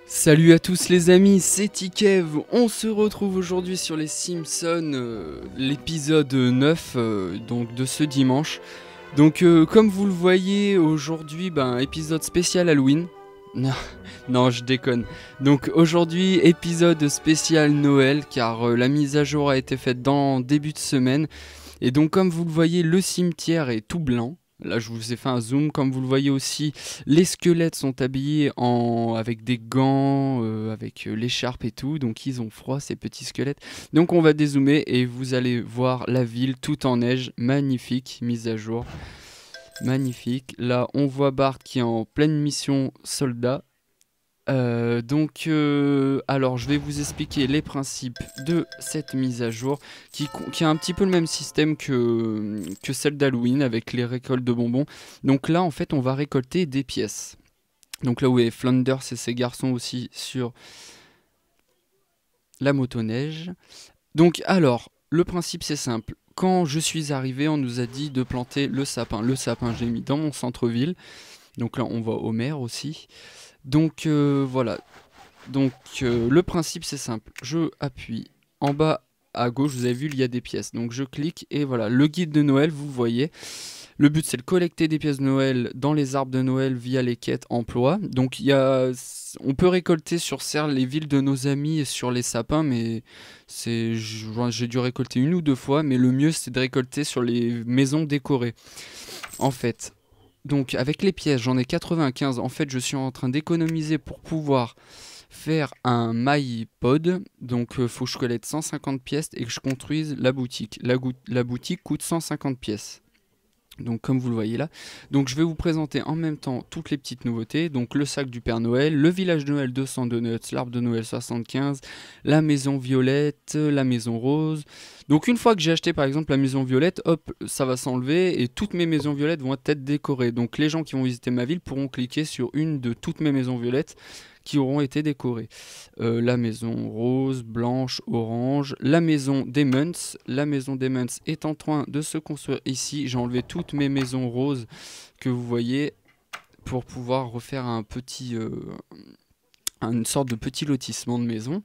Salut à tous les amis, c'est Tikev. On se retrouve aujourd'hui sur les Simpsons, l'épisode 9 donc de ce dimanche. Donc comme vous le voyez aujourd'hui, épisode spécial Halloween. Non, non, je déconne. Donc aujourd'hui, épisode spécial Noël car la mise à jour a été faite dans début de semaine. Et donc comme vous le voyez, le cimetière est tout blanc. Là, je vous ai fait un zoom. Comme vous le voyez aussi, les squelettes sont habillés avec des gants, avec l'écharpe et tout. Donc, ils ont froid, ces petits squelettes. Donc, on va dézoomer et vous allez voir la ville tout en neige. Magnifique, mise à jour. Magnifique. Là, on voit Bart qui est en pleine mission soldat. Alors je vais vous expliquer les principes de cette mise à jour qui a un petit peu le même système que celle d'Halloween avec les récoltes de bonbons. Donc là en fait on va récolter des pièces. Donc là où est Flanders et ses garçons aussi sur la motoneige. Donc alors le principe c'est simple. Quand je suis arrivé on nous a dit de planter le sapin. Le sapin j'ai mis dans mon centre-ville. Donc là on voit Homer aussi. Donc voilà. Donc le principe c'est simple, je appuie en bas à gauche, vous avez vu il y a des pièces, donc je clique et voilà, le guide de Noël vous voyez. Le but c'est de collecter des pièces de Noël dans les arbres de Noël via les quêtes emploi. Donc on peut récolter sur certes les villes de nos amis et sur les sapins, mais j'ai dû récolter une ou deux fois, mais le mieux c'est de récolter sur les maisons décorées. En fait, donc avec les pièces j'en ai 95, en fait je suis en train d'économiser pour pouvoir faire un MyPod, donc faut que je collecte 150 pièces et que je construise la boutique. La boutique coûte 150 pièces. Donc comme vous le voyez là, donc je vais vous présenter en même temps toutes les petites nouveautés, donc le sac du Père Noël, le village de Noël 200 donuts, l'arbre de Noël 75, la maison violette, la maison rose. Donc une fois que j'ai acheté par exemple la maison violette, hop, ça va s'enlever et toutes mes maisons violettes vont être décorées. Donc les gens qui vont visiter ma ville pourront cliquer sur une de toutes mes maisons violettes qui auront été décorées. La maison rose, blanche, orange, la maison des Munts. La maison des Munts est en train de se construire ici. J'ai enlevé toutes mes maisons roses que vous voyez pour pouvoir refaire une sorte de petit lotissement de maison.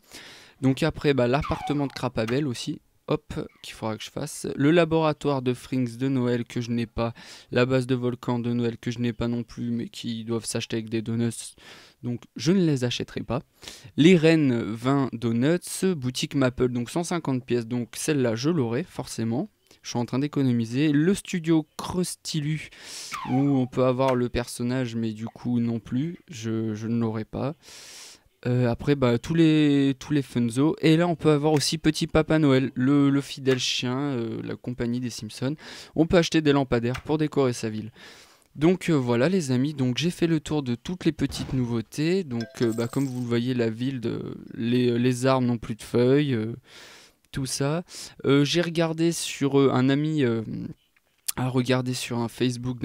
Donc après, l'appartement de Crapabelle aussi. Hop, qu'il faudra que je fasse. Le laboratoire de Frings de Noël que je n'ai pas. La base de volcan de Noël que je n'ai pas non plus, mais qui doivent s'acheter avec des donuts. Donc je ne les achèterai pas. Les Rennes 20 donuts. Boutique Maple, donc 150 pièces. Donc celle-là, je l'aurai forcément. Je suis en train d'économiser. Le studio Crustilu, où on peut avoir le personnage, mais du coup non plus. Je ne l'aurai pas. Après, tous les Funzo. Et là, on peut avoir aussi Petit Papa Noël, le fidèle chien, la compagnie des Simpsons. On peut acheter des lampadaires pour décorer sa ville. Donc voilà les amis, donc j'ai fait le tour de toutes les petites nouveautés. Donc comme vous le voyez, la ville, les arbres n'ont plus de feuilles, tout ça. J'ai regardé sur un ami a regardé sur un Facebook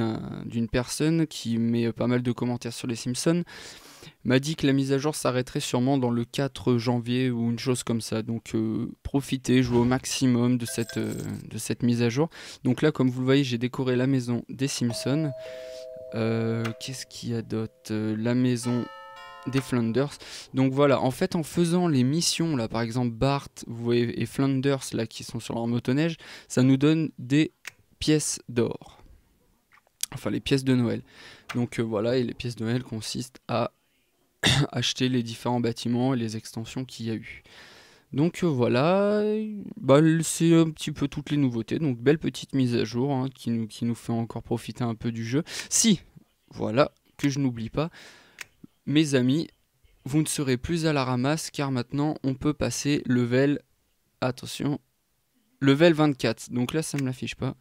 d'une personne qui met pas mal de commentaires sur les Simpsons, m'a dit que la mise à jour s'arrêterait sûrement dans le 4 janvier ou une chose comme ça. Donc profitez, jouez au maximum de cette mise à jour. Donc là, comme vous le voyez, j'ai décoré la maison des Simpsons. Qu'est-ce qu'il y a d'autre? La maison des Flanders. Donc voilà, en fait, en faisant les missions, là, par exemple, Bart vous voyez, et Flanders, là, qui sont sur leur motoneige, ça nous donne des pièces d'or. Enfin, les pièces de Noël. Donc voilà, et les pièces de Noël consistent à acheter les différents bâtiments et les extensions qu'il y a eu. Donc voilà, c'est un petit peu toutes les nouveautés. Donc belle petite mise à jour hein, qui nous fait encore profiter un peu du jeu. Si, voilà, que je n'oublie pas, mes amis, vous ne serez plus à la ramasse car maintenant on peut passer level, attention, level 24. Donc là ça me l'affiche pas.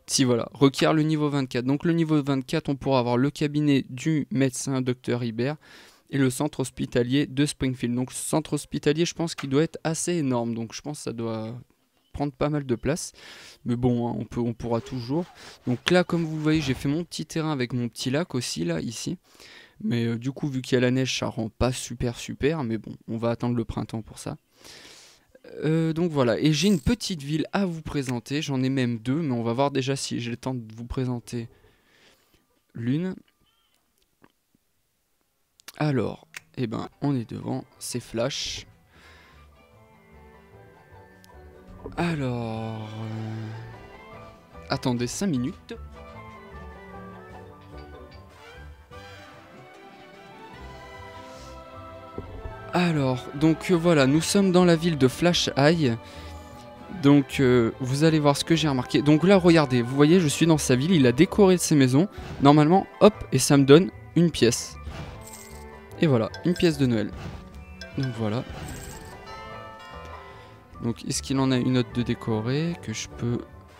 Si voilà, requiert le niveau 24. Donc le niveau 24, on pourra avoir le cabinet du médecin Dr Hibert et le centre hospitalier de Springfield. Donc ce centre hospitalier, je pense qu'il doit être assez énorme. Donc je pense que ça doit prendre pas mal de place. Mais bon, hein, on pourra toujours. Donc là, comme vous voyez, j'ai fait mon petit terrain avec mon petit lac aussi, là, ici. Mais du coup, vu qu'il y a la neige, ça rend pas super. Mais bon, on va attendre le printemps pour ça. Donc voilà, et j'ai une petite ville à vous présenter, j'en ai même deux, mais on va voir déjà si j'ai le temps de vous présenter l'une. Alors, Et ben on est devant, c'est Flash. Alors... Attendez 5 minutes. Alors, donc voilà, nous sommes dans la ville de Flash High. Donc vous allez voir ce que j'ai remarqué. Donc là regardez, vous voyez je suis dans sa ville, il a décoré ses maisons. Normalement, hop, et ça me donne une pièce. Et voilà, une pièce de Noël. Donc voilà. Donc est-ce qu'il en a une autre de décorée que je peux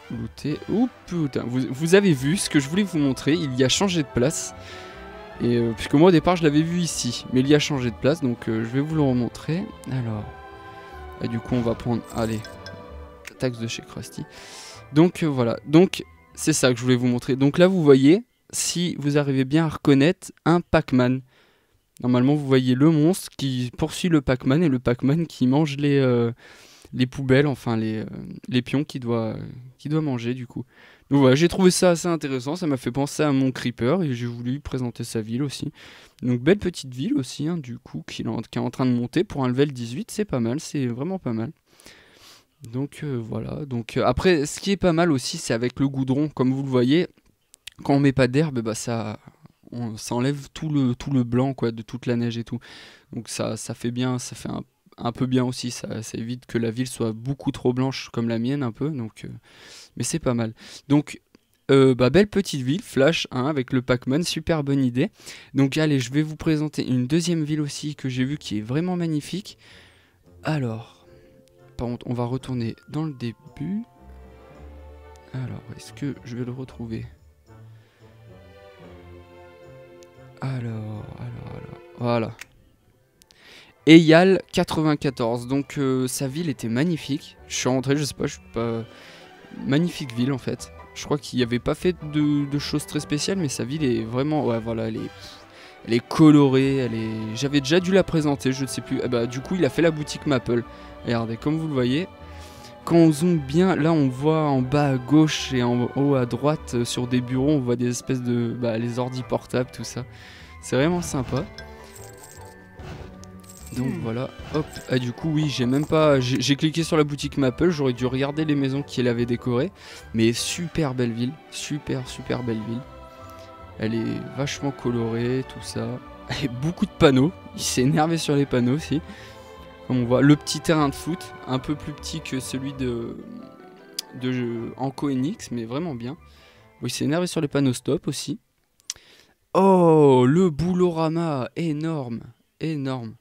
looter? Oh putain, vous avez vu ce que je voulais vous montrer, il y a changé de place. Et puisque moi au départ je l'avais vu ici, mais il y a changé de place, donc je vais vous le remontrer. Alors, et du coup on va prendre, allez, taxe de chez Krusty. Donc voilà, donc c'est ça que je voulais vous montrer. Donc là vous voyez, si vous arrivez bien à reconnaître un Pac-Man. Normalement vous voyez le monstre qui poursuit le Pac-Man et le Pac-Man qui mange les poubelles, enfin les pions qu'il doit manger du coup. Donc voilà, j'ai trouvé ça assez intéressant, ça m'a fait penser à mon Creeper et j'ai voulu présenter sa ville aussi. Donc belle petite ville aussi, hein, du coup, qui est en train de monter pour un level 18, c'est pas mal, c'est vraiment pas mal. Donc voilà, donc après ce qui est pas mal aussi c'est avec le goudron, comme vous le voyez, quand on met pas d'herbe, bah ça enlève tout le blanc quoi, de toute la neige et tout. Donc ça fait bien, ça fait un peu bien aussi, ça évite que la ville soit beaucoup trop blanche comme la mienne un peu, donc mais c'est pas mal. Donc belle petite ville, Flash, hein, avec le Pac-Man, super bonne idée. Donc allez, je vais vous présenter une deuxième ville aussi que j'ai vue qui est vraiment magnifique. Alors, par contre, on va retourner dans le début. Alors, est-ce que je vais le retrouver? Alors, voilà. Eyal 94, donc sa ville était magnifique. Je suis rentré, je sais pas, magnifique ville en fait. Je crois qu'il n'y avait pas fait de choses très spéciales, mais sa ville est vraiment, ouais voilà, elle est colorée, j'avais déjà dû la présenter, je ne sais plus. Bah du coup il a fait la boutique Maple. Regardez, comme vous le voyez, quand on zoome bien, là on voit en bas à gauche et en haut à droite sur des bureaux, on voit des espèces de, les ordi portables, tout ça. C'est vraiment sympa. Donc voilà, hop, du coup oui, j'ai cliqué sur la boutique Maple, j'aurais dû regarder les maisons qu'il avait décorées, mais super belle ville, super belle ville. Elle est vachement colorée, tout ça, et beaucoup de panneaux, il s'est énervé sur les panneaux aussi. Comme on voit, le petit terrain de foot, un peu plus petit que celui de Anko NX, mais vraiment bien. Bon, il s'est énervé sur les panneaux stop aussi. Oh, le boulorama, énorme, énorme.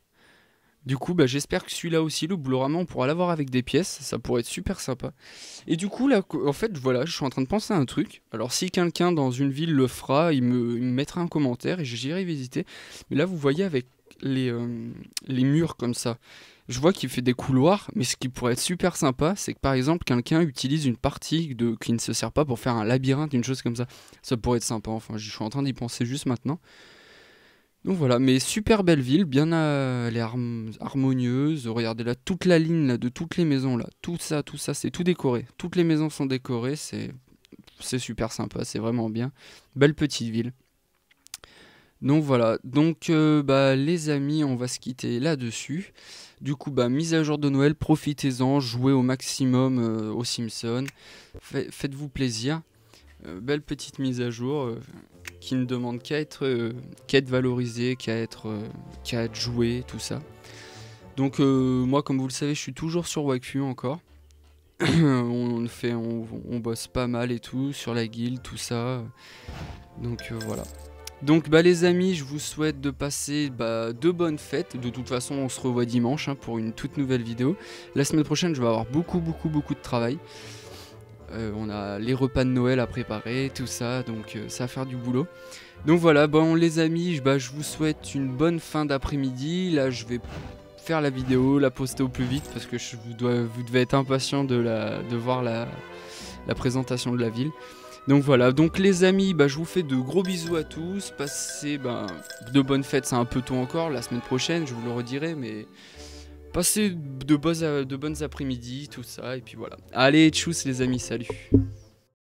Du coup, j'espère que celui-là aussi, le boulorama, on pourra l'avoir avec des pièces, ça pourrait être super sympa. Et du coup, là, en fait, voilà, je suis en train de penser à un truc. Alors, si quelqu'un dans une ville le fera, il me mettra un commentaire et j'irai visiter. Mais là, vous voyez avec les murs comme ça, je vois qu'il fait des couloirs, mais ce qui pourrait être super sympa, c'est que par exemple, quelqu'un utilise une partie qui ne se sert pas pour faire un labyrinthe, une chose comme ça. Ça pourrait être sympa, enfin, je suis en train d'y penser juste maintenant. Donc voilà, mais super belle ville, bien elle est harmonieuse. Regardez là, toute la ligne là, de toutes les maisons là, tout ça, c'est tout décoré. Toutes les maisons sont décorées, c'est super sympa, c'est vraiment bien. Belle petite ville. Donc voilà, donc les amis, on va se quitter là-dessus. Du coup, mise à jour de Noël, profitez-en, jouez au maximum aux Simpsons. Faites-vous plaisir. Belle petite mise à jour qui ne demande qu'à être valorisée, qu'à être jouée, tout ça. Donc moi, comme vous le savez, je suis toujours sur Wakfu encore. on bosse pas mal et tout, sur la guilde, tout ça. Donc voilà. Donc les amis, je vous souhaite de passer de bonnes fêtes. De toute façon, on se revoit dimanche pour une toute nouvelle vidéo. La semaine prochaine, je vais avoir beaucoup de travail. On a les repas de Noël à préparer, tout ça, donc ça va faire du boulot. Donc voilà, les amis, je vous souhaite une bonne fin d'après-midi. Là, je vais faire la vidéo, la poster au plus vite parce que vous devez être impatient de voir la présentation de la ville. Donc voilà, donc les amis, je vous fais de gros bisous à tous. Passez de bonnes fêtes, c'est un peu tôt encore, la semaine prochaine, je vous le redirai, mais passez de bonnes après-midi, tout ça, et puis voilà. Allez, tchuss les amis, salut.